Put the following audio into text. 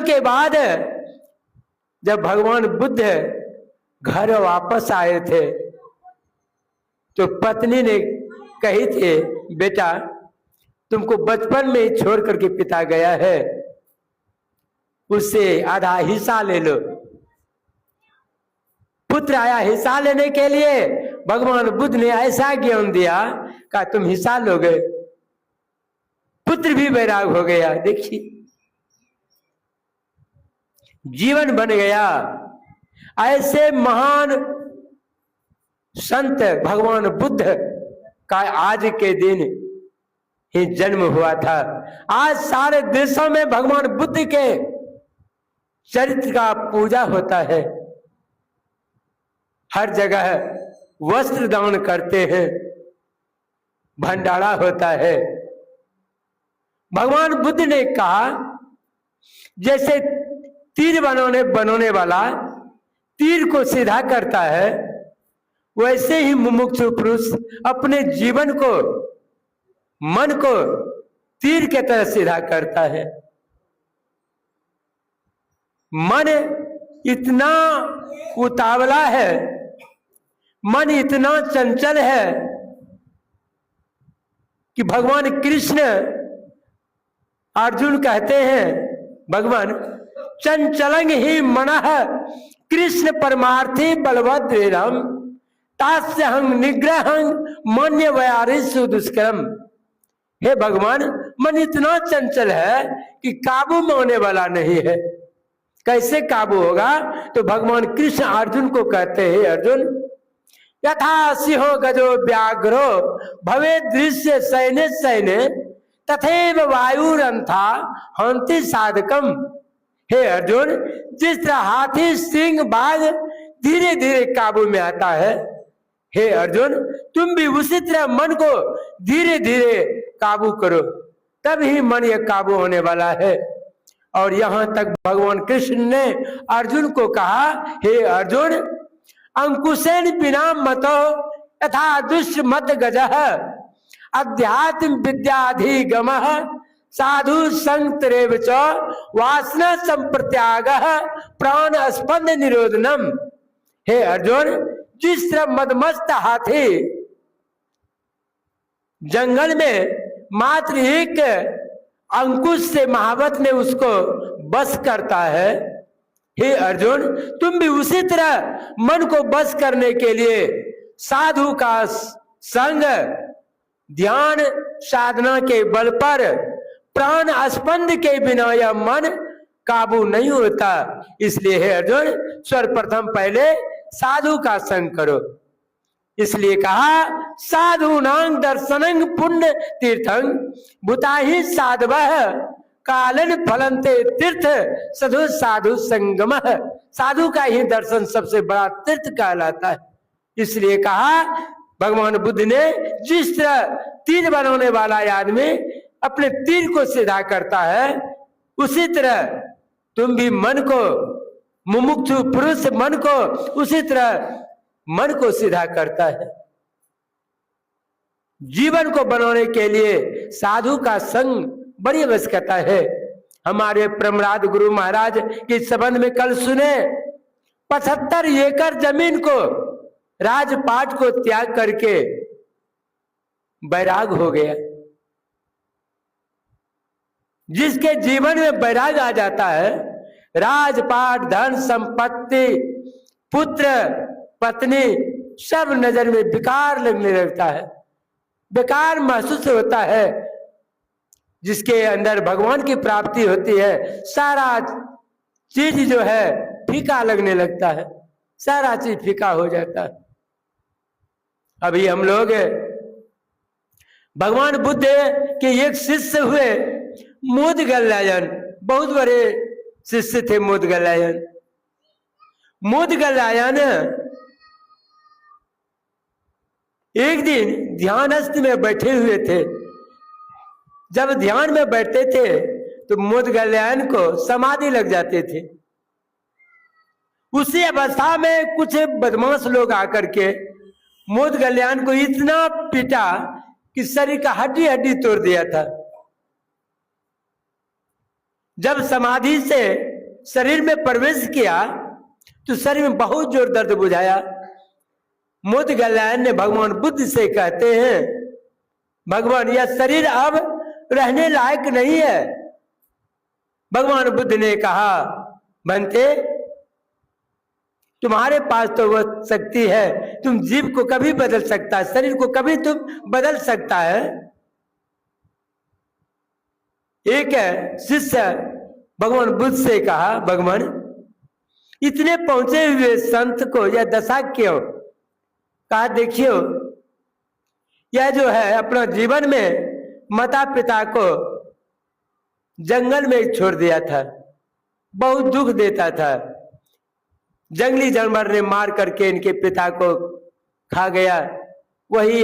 के बाद जब भगवान बुद्ध घर वापस आए थे तो पत्नी ने कही थी, बेटा तुमको बचपन में ही छोड़ करके पिता गया है, उससे आधा हिस्सा ले लो। पुत्र आया हिस्सा लेने के लिए, भगवान बुद्ध ने ऐसा ज्ञान दिया कि तुम हिस्सा लोगे। पुत्र भी वैराग हो गया। देखिए जीवन बन गया। ऐसे महान संत भगवान बुद्ध का आज के दिन ही जन्म हुआ था। आज सारे देशों में भगवान बुद्ध के चरित्र का पूजा होता है। हर जगह वस्त्र दान करते हैं, भंडारा होता है। भगवान बुद्ध ने कहा जैसे तीर बनाने वाला तीर को सीधा करता है, वैसे ही मुमुक्षु पुरुष अपने जीवन को, मन को तीर के तरह सीधा करता है। मन इतना उतावला है, मन इतना चंचल है कि भगवान कृष्ण अर्जुन कहते हैं, भगवान चंचलंग ही मनः कृष्ण परमार्थी बलभद्रम तास्यहं निग्रहं मन्य वयारिषु दुष्करम। हे भगवान, मन इतना चंचल है कि काबू में होने वाला नहीं है। कैसे काबू होगा? तो भगवान कृष्ण अर्जुन को कहते हैं, अर्जुन यथा सिंहो गजो व्याघ्रो भवे दृश्य सैन्य सैन्य तथैव वायुरंथा हंति साधकम। हे अर्जुन, जिस तरह हाथी सिंह बाघ धीरे धीरे काबू में आता है, हे अर्जुन तुम भी उसी तरह मन को धीरे धीरे काबू करो, तब ही मन यह काबू होने वाला है। और यहां तक भगवान कृष्ण ने अर्जुन को कहा, हे अर्जुन अंकुशेन बिना मतो यथा दुष्ट मत गजः अध्यात्म विद्याधिगम साधु संतरेव च वासना संप्रत्यागः प्राण स्पंद निरोधनम। हे अर्जुन, जिस तरह मदमस्त हाथी जंगल में मात्र एक अंकुश से महावत में उसको बस करता है, हे अर्जुन तुम भी उसी तरह मन को बस करने के लिए साधु का संग, ध्यान साधना के बल पर प्राण स्पंद के बिना यह मन काबू नहीं होता। इसलिए हे अर्जुन सर्वप्रथम पहले साधु का संग करो। इसलिए कहा साधुनां दर्शनं पुण्य तीर्थं भूताहि साधवः कालन फलन्ते तीर्थ साधु साधु संगम। साधु का ही दर्शन सबसे बड़ा तीर्थ कहलाता है। इसलिए कहा भगवान बुद्ध ने, जिस तरह तीर बनाने वाला आदमी अपने तीर को सीधा करता है, उसी तरह तुम भी मन को, मुमुक्षु पुरुष मन को उसी तरह मन को सीधा करता है। जीवन को बनाने के लिए साधु का संग बड़ी आवश्यकता है। हमारे प्रमराद गुरु महाराज के संबंध में कल सुने, 75 एकड़ जमीन को, राजपाट को त्याग करके वैराग हो गया। जिसके जीवन में वैराग आ जाता है, राजपाट, धन संपत्ति, पुत्र पत्नी सब नजर में बेकार लगने लगता है, बेकार महसूस होता है। जिसके अंदर भगवान की प्राप्ति होती है, सारा चीज जो है फीका लगने लगता है, सारा चीज फीका हो जाता है। अभी हम लोग भगवान बुद्ध के एक शिष्य हुए मोदगल्लायन, बहुत बड़े शिष्य थे मोदगल्लायन। मोदगल्लायन एक दिन ध्यानस्थ में बैठे हुए थे। जब ध्यान में बैठते थे तो मोदगल्लायन को समाधि लग जाते थे। उसी अवस्था में कुछ बदमाश लोग आकर के मोदगल्लायन को इतना पीटा कि शरीर का हड्डी हड्डी तोड़ दिया था। जब समाधि से शरीर में प्रवेश किया तो शरीर में बहुत जोर दर्द बुझाया। मुद्गलयन ने भगवान बुद्ध से कहते हैं, भगवान यह शरीर अब रहने लायक नहीं है। भगवान बुद्ध ने कहा, बनते तुम्हारे पास तो वह शक्ति है, तुम जीव को कभी बदल सकता है, शरीर को कभी तुम बदल सकता है। एक शिष्य भगवान बुद्ध से कहा, भगवान इतने पहुंचे हुए संत को यह दशा क्यों? कहा, देखियो यह जो है अपना जीवन में माता पिता को जंगल में छोड़ दिया था, बहुत दुख देता था। जंगली जानवर ने मार करके इनके पिता को खा गया, वही